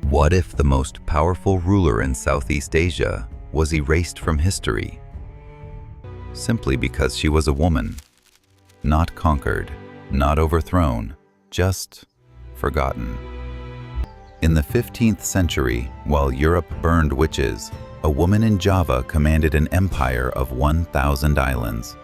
What if the most powerful ruler in Southeast Asia was erased from history simply because she was a woman? Not conquered, not overthrown, just forgotten. In the 15th century, while Europe burned witches, a woman in Java commanded an empire of 1,000 islands.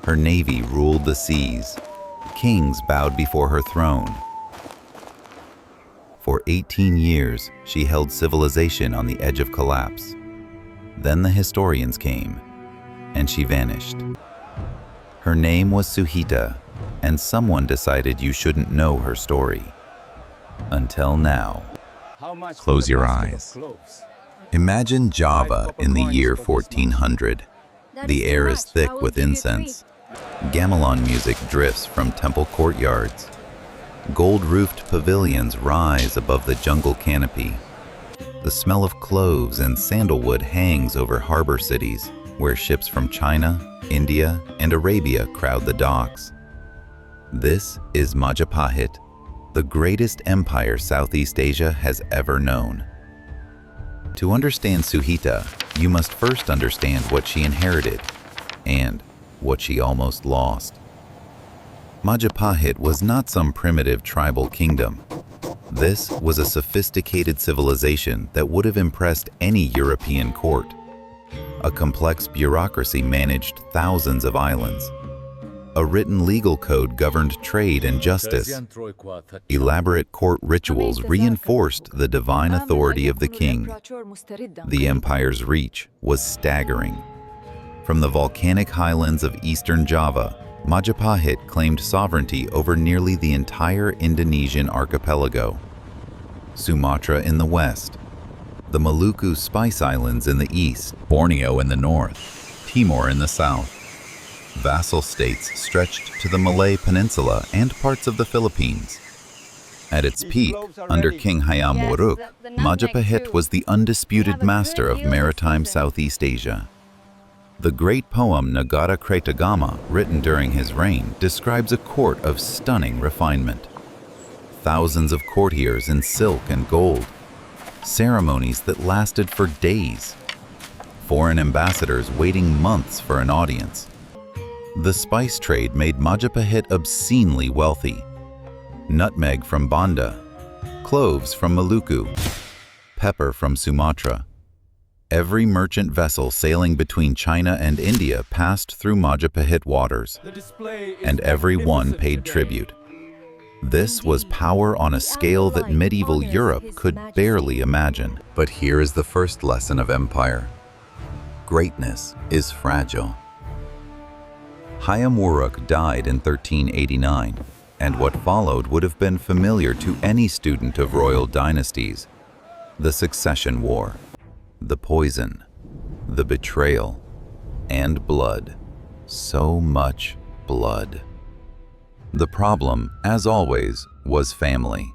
Her navy ruled the seas. Kings bowed before her throne. For 18 years, she held civilization on the edge of collapse. Then the historians came, and she vanished. Her name was Suhita, and someone decided you shouldn't know her story. Until now. Close your eyes. Imagine Java in the year 1400. The air is thick with incense. Gamelan music drifts from temple courtyards. Gold-roofed pavilions rise above the jungle canopy. The smell of cloves and sandalwood hangs over harbor cities, where ships from China, India, and Arabia crowd the docks. This is Majapahit, the greatest empire Southeast Asia has ever known. To understand Suhita, you must first understand what she inherited and what she almost lost. Majapahit was not some primitive tribal kingdom. This was a sophisticated civilization that would have impressed any European court. A complex bureaucracy managed thousands of islands. A written legal code governed trade and justice. Elaborate court rituals reinforced the divine authority of the king. The empire's reach was staggering. From the volcanic highlands of eastern Java, Majapahit claimed sovereignty over nearly the entire Indonesian archipelago. Sumatra in the west, the Maluku Spice Islands in the east, Borneo in the north, Timor in the south. Vassal states stretched to the Malay Peninsula and parts of the Philippines. At its peak, under King Hayam Wuruk, Majapahit was the undisputed master of maritime Southeast Asia. The great poem Nagara Kretagama, written during his reign, describes a court of stunning refinement. Thousands of courtiers in silk and gold. Ceremonies that lasted for days. Foreign ambassadors waiting months for an audience. The spice trade made Majapahit obscenely wealthy. Nutmeg from Banda, cloves from Maluku, pepper from Sumatra. Every merchant vessel sailing between China and India passed through Majapahit waters, and every one paid tribute. This was power on a scale that medieval Europe could barely imagine. But here is the first lesson of empire. Greatness is fragile. Hayam Wuruk died in 1389, and what followed would have been familiar to any student of royal dynasties. The Succession War, the poison, the betrayal, and blood. So much blood. The problem, as always, was family.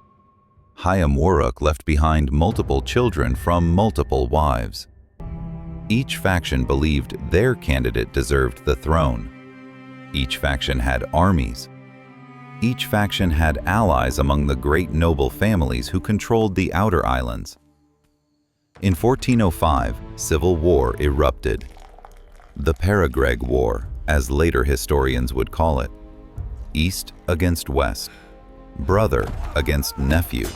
Hayam Wuruk left behind multiple children from multiple wives. Each faction believed their candidate deserved the throne. Each faction had armies. Each faction had allies among the great noble families who controlled the outer islands. In 1405, civil war erupted. The Paragreg War, as later historians would call it. East against west, brother against nephew,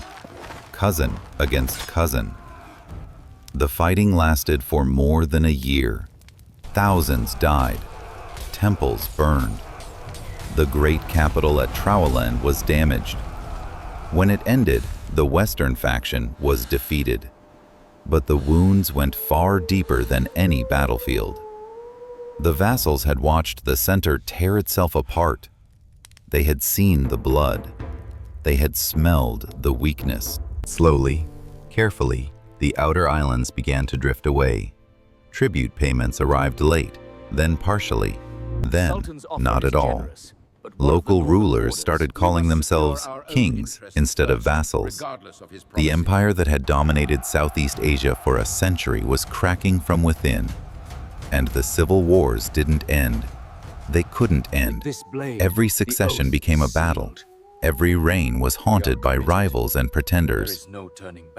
cousin against cousin. The fighting lasted for more than a year. Thousands died. Temples burned. The great capital at Trowland was damaged. When it ended, the western faction was defeated. But the wounds went far deeper than any battlefield. The vassals had watched the center tear itself apart. They had seen the blood. They had smelled the weakness. Slowly, carefully, the outer islands began to drift away. Tribute payments arrived late, then partially, then not at all. Local rulers started calling themselves kings instead of vassals. The empire that had dominated Southeast Asia for a century was cracking from within. And the civil wars didn't end. They couldn't end. Every succession became a battle. Every reign was haunted by rivals and pretenders.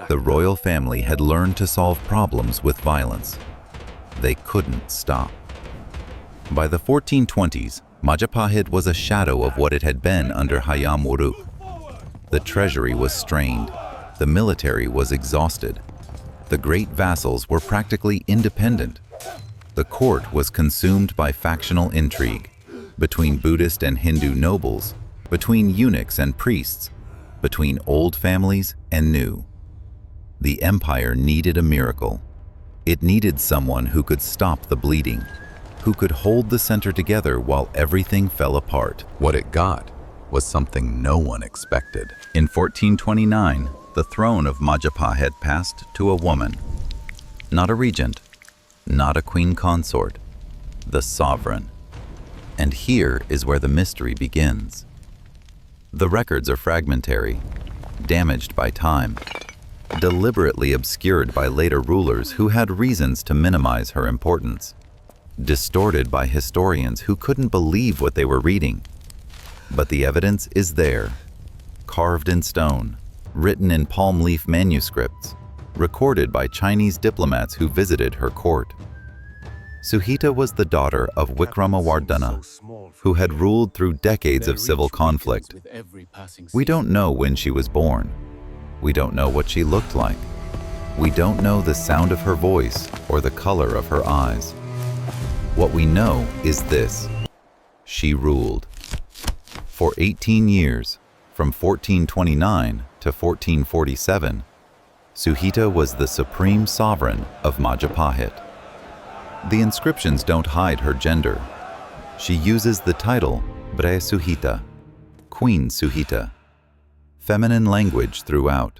The royal family had learned to solve problems with violence. They couldn't stop. By the 1420s, Majapahit was a shadow of what it had been under Hayam Wuruk. The treasury was strained. The military was exhausted. The great vassals were practically independent. The court was consumed by factional intrigue between Buddhist and Hindu nobles, between eunuchs and priests, between old families and new. The empire needed a miracle. It needed someone who could stop the bleeding, who could hold the center together while everything fell apart. What it got was something no one expected. In 1429, the throne of Majapahit passed to a woman. Not a regent, not a queen consort, the sovereign. And here is where the mystery begins. The records are fragmentary, damaged by time, deliberately obscured by later rulers who had reasons to minimize her importance, distorted by historians who couldn't believe what they were reading. But the evidence is there, carved in stone, written in palm leaf manuscripts, recorded by Chinese diplomats who visited her court. Suhita was the daughter of Wikramawardhana, who had ruled through decades of civil conflict. We don't know when she was born. We don't know what she looked like. We don't know the sound of her voice or the color of her eyes. What we know is this: she ruled. For 18 years, from 1429 to 1447, Suhita was the supreme sovereign of Majapahit. The inscriptions don't hide her gender. She uses the title Bre Suhita, Queen Suhita. Feminine language throughout.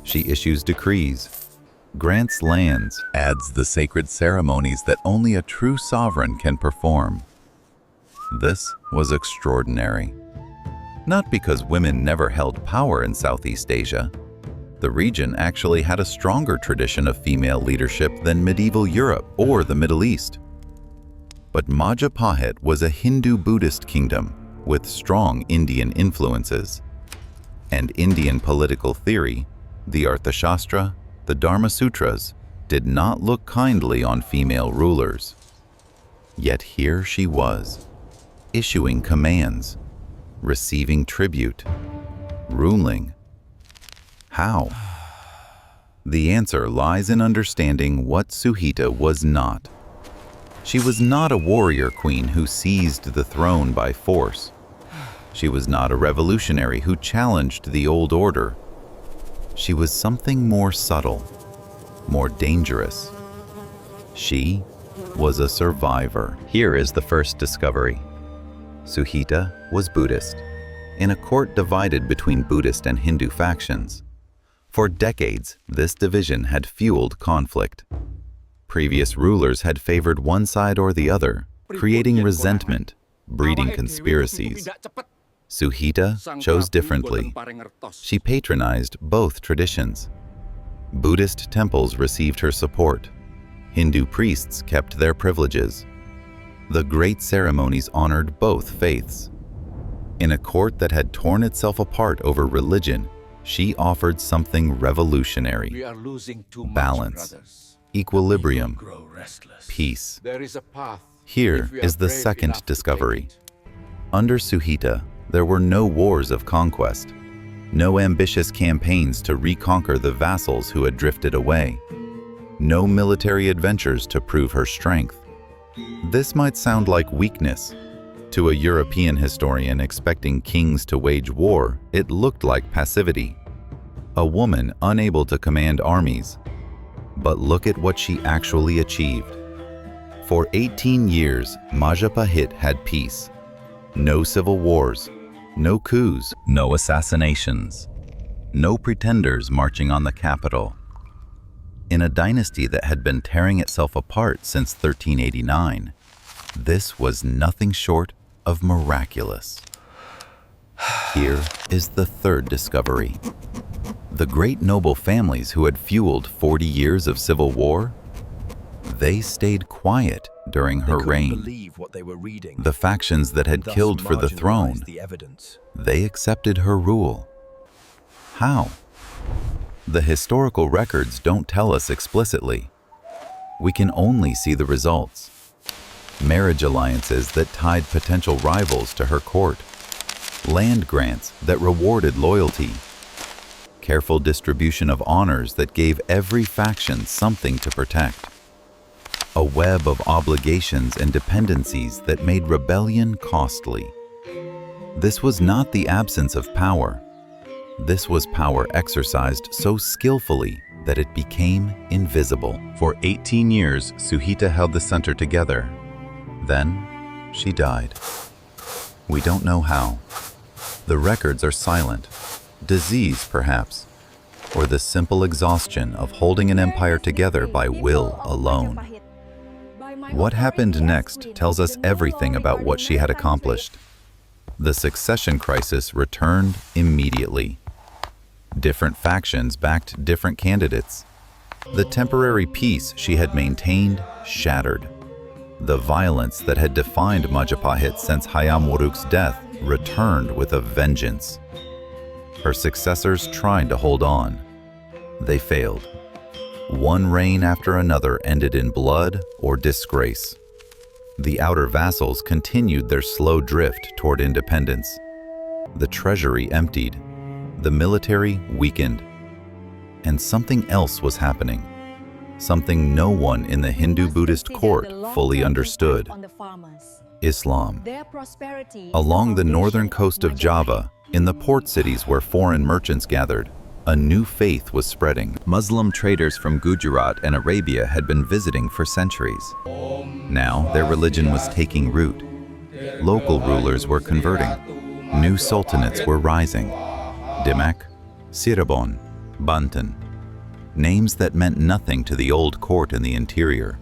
She issues decrees, grants lands, adds the sacred ceremonies that only a true sovereign can perform. This was extraordinary. Not because women never held power in Southeast Asia. The region actually had a stronger tradition of female leadership than medieval Europe or the Middle East. But Majapahit was a Hindu-Buddhist kingdom with strong Indian influences. And Indian political theory, the Arthashastra, the Dharma Sutras, did not look kindly on female rulers. Yet here she was, issuing commands, receiving tribute, ruling. How? The answer lies in understanding what Suhita was not. She was not a warrior queen who seized the throne by force. She was not a revolutionary who challenged the old order. She was something more subtle, more dangerous. She was a survivor. Here is the first discovery. Suhita was Buddhist, in a court divided between Buddhist and Hindu factions. For decades, this division had fueled conflict. Previous rulers had favored one side or the other, creating resentment, breeding conspiracies. Suhita chose differently. She patronized both traditions. Buddhist temples received her support. Hindu priests kept their privileges. The great ceremonies honored both faiths. In a court that had torn itself apart over religion, she offered something revolutionary: balance, equilibrium, peace. Here is the second discovery. Under Suhita, there were no wars of conquest, no ambitious campaigns to reconquer the vassals who had drifted away, no military adventures to prove her strength. This might sound like weakness. To a European historian expecting kings to wage war, it looked like passivity. A woman unable to command armies. But look at what she actually achieved. For 18 years, Majapahit had peace. No civil wars, no coups, no assassinations, no pretenders marching on the capital. In a dynasty that had been tearing itself apart since 1389, this was nothing short of miraculous. Here is the third discovery. The great noble families who had fueled 40 years of civil war, They stayed quiet during her reign. Believe what they were reading. The factions that had Thus killed for the throne, marginalized the evidence. they accepted her rule. How? The historical records don't tell us explicitly. We can only see the results. Marriage alliances that tied potential rivals to her court. Land grants that rewarded loyalty. Careful distribution of honors that gave every faction something to protect. A web of obligations and dependencies that made rebellion costly. This was not the absence of power. This was power exercised so skillfully that it became invisible. For 18 years, Suhita held the center together. Then, she died. We don't know how. The records are silent. Disease, perhaps, or the simple exhaustion of holding an empire together by will alone. What happened next tells us everything about what she had accomplished. The succession crisis returned immediately. Different factions backed different candidates. The temporary peace she had maintained shattered. The violence that had defined Majapahit since Hayam Wuruk's death returned with a vengeance. Her successors tried to hold on. They failed. One reign after another ended in blood or disgrace. The outer vassals continued their slow drift toward independence. The treasury emptied. The military weakened. And something else was happening. Something no one in the Hindu-Buddhist court fully understood. Islam. Along the northern coast of Java, in the port cities where foreign merchants gathered, a new faith was spreading. Muslim traders from Gujarat and Arabia had been visiting for centuries. Now their religion was taking root. Local rulers were converting. New sultanates were rising. Demak, Cirebon, Banten. Names that meant nothing to the old court in the interior.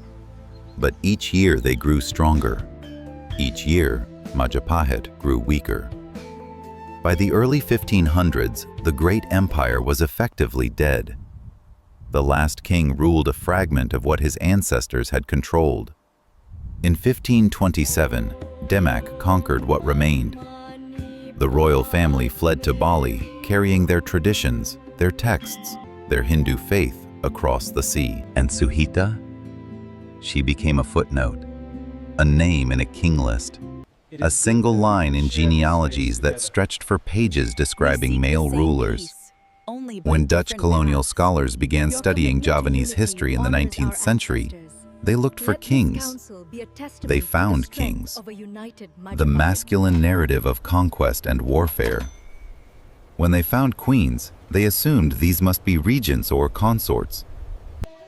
But each year they grew stronger. Each year, Majapahit grew weaker. By the early 1500s, the great empire was effectively dead. The last king ruled a fragment of what his ancestors had controlled. In 1527, Demak conquered what remained. The royal family fled to Bali, carrying their traditions, their texts, their Hindu faith across the sea. And Suhita? She became a footnote, a name in a king list, a single line in genealogies that stretched for pages describing male rulers. When Dutch colonial scholars began studying Javanese history in the 19th century, they looked for kings. They found kings. The masculine narrative of conquest and warfare. When they found queens, they assumed these must be regents or consorts.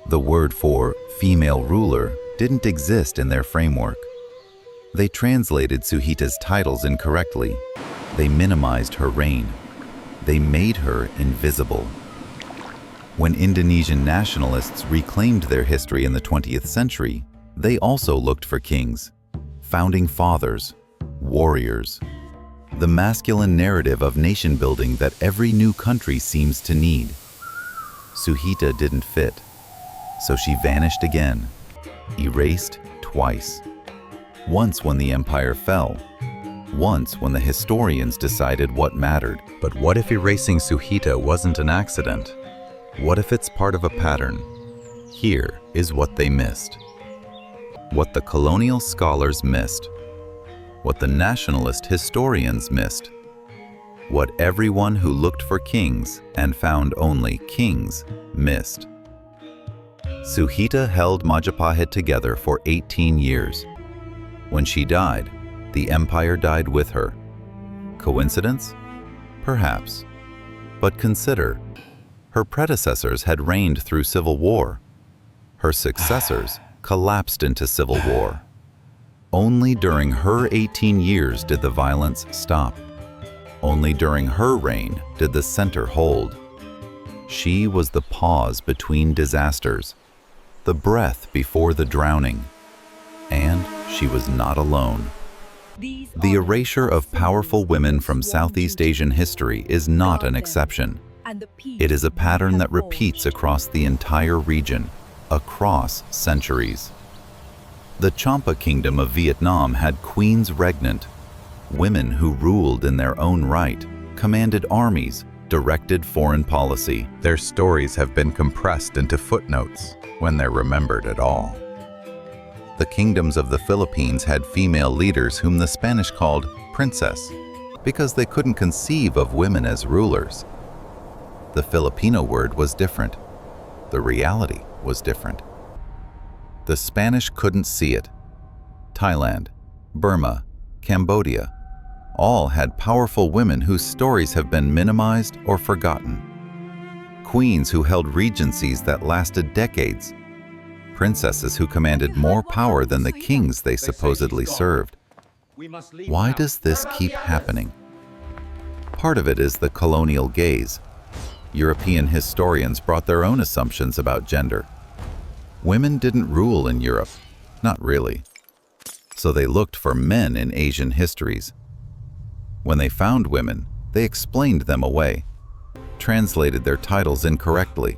The word for female ruler didn't exist in their framework. They translated Suhita's titles incorrectly. They minimized her reign. They made her invisible. When Indonesian nationalists reclaimed their history in the 20th century, they also looked for kings, founding fathers, warriors. The masculine narrative of nation building that every new country seems to need. Suhita didn't fit, so she vanished again, erased twice. Once when the empire fell, once when the historians decided what mattered. But what if erasing Suhita wasn't an accident? What if it's part of a pattern? Here is what they missed. What the colonial scholars missed. What the nationalist historians missed. What everyone who looked for kings and found only kings missed. Suhita held Majapahit together for 18 years. When she died, the empire died with her. Coincidence? Perhaps. But consider, her predecessors had reigned through civil war. Her successors collapsed into civil war. Only during her 18 years did the violence stop. Only during her reign did the center hold. She was the pause between disasters, the breath before the drowning. And she was not alone. The erasure of powerful women from Southeast Asian history is not an exception. It is a pattern that repeats across the entire region, across centuries. The Champa Kingdom of Vietnam had queens regnant, women who ruled in their own right, commanded armies, directed foreign policy. Their stories have been compressed into footnotes when they're remembered at all. The kingdoms of the Philippines had female leaders whom the Spanish called princess because they couldn't conceive of women as rulers. The Filipino word was different. The reality was different. The Spanish couldn't see it. Thailand, Burma, Cambodia, all had powerful women whose stories have been minimized or forgotten. Queens who held regencies that lasted decades. Princesses who commanded more power than the kings they supposedly served. Why does this keep happening? Part of it is the colonial gaze. European historians brought their own assumptions about gender. Women didn't rule in Europe, not really. So they looked for men in Asian histories. When they found women, they explained them away, translated their titles incorrectly,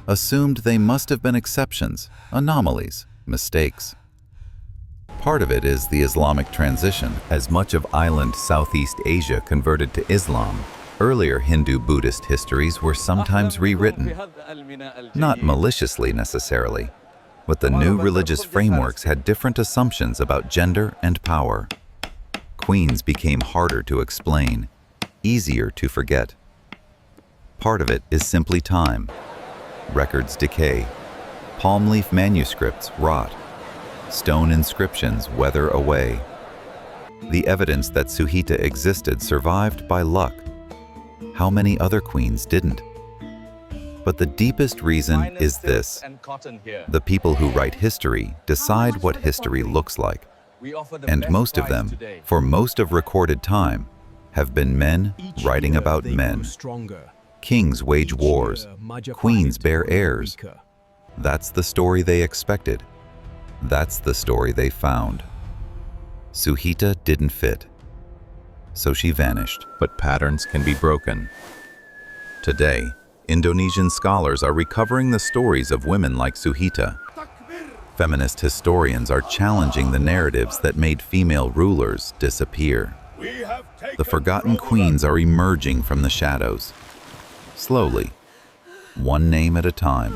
assumed they must have been exceptions, anomalies, mistakes. Part of it is the Islamic transition. As much of island Southeast Asia converted to Islam, earlier Hindu-Buddhist histories were sometimes rewritten, not maliciously necessarily, but the new religious frameworks had different assumptions about gender and power. Queens became harder to explain, easier to forget. Part of it is simply time. Records decay, palm leaf manuscripts rot, stone inscriptions weather away. The evidence that Suhita existed survived by luck. How many other queens didn't? But the deepest reason is this: the people who write history decide what history looks like. And most of them, for most of recorded time, have been men writing about men. Kings wage wars, queens bear heirs. That's the story they expected. That's the story they found. Suhita didn't fit, so she vanished. But patterns can be broken. Today, Indonesian scholars are recovering the stories of women like Suhita. Feminist historians are challenging the narratives that made female rulers disappear. The forgotten queens are emerging from the shadows. Slowly, one name at a time,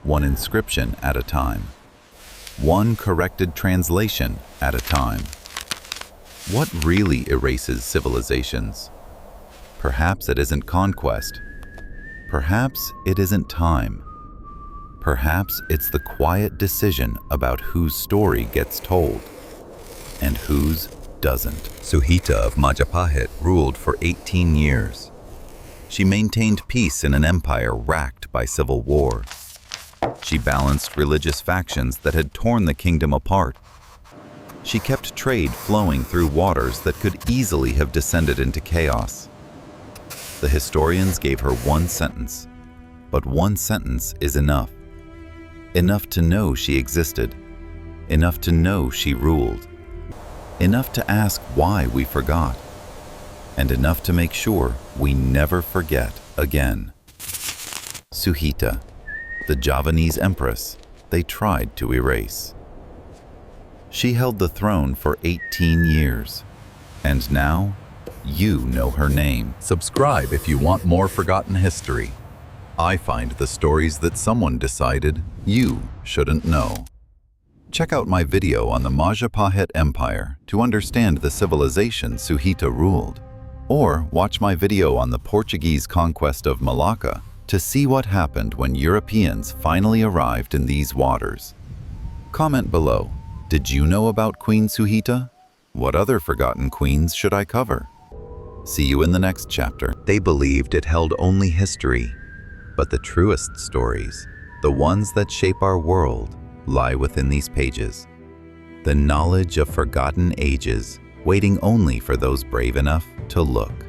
one inscription at a time, one corrected translation at a time. What really erases civilizations? Perhaps it isn't conquest. Perhaps it isn't time. Perhaps it's the quiet decision about whose story gets told and whose doesn't. Suhita of Majapahit ruled for 18 years. She maintained peace in an empire racked by civil war. She balanced religious factions that had torn the kingdom apart. She kept trade flowing through waters that could easily have descended into chaos. The historians gave her one sentence, but one sentence is enough. Enough to know she existed, enough to know she ruled, enough to ask why we forgot, and enough to make sure we never forget again. Suhita, the Javanese empress they tried to erase. She held the throne for 18 years, and now you know her name. Subscribe if you want more forgotten history. I find the stories that someone decided you shouldn't know. Check out my video on the Majapahit Empire to understand the civilization Suhita ruled. Or watch my video on the Portuguese conquest of Malacca to see what happened when Europeans finally arrived in these waters. Comment below, did you know about Queen Suhita? What other forgotten queens should I cover? See you in the next chapter. They believed it held only history, but the truest stories, the ones that shape our world, lie within these pages. The knowledge of forgotten ages, waiting only for those brave enough to look.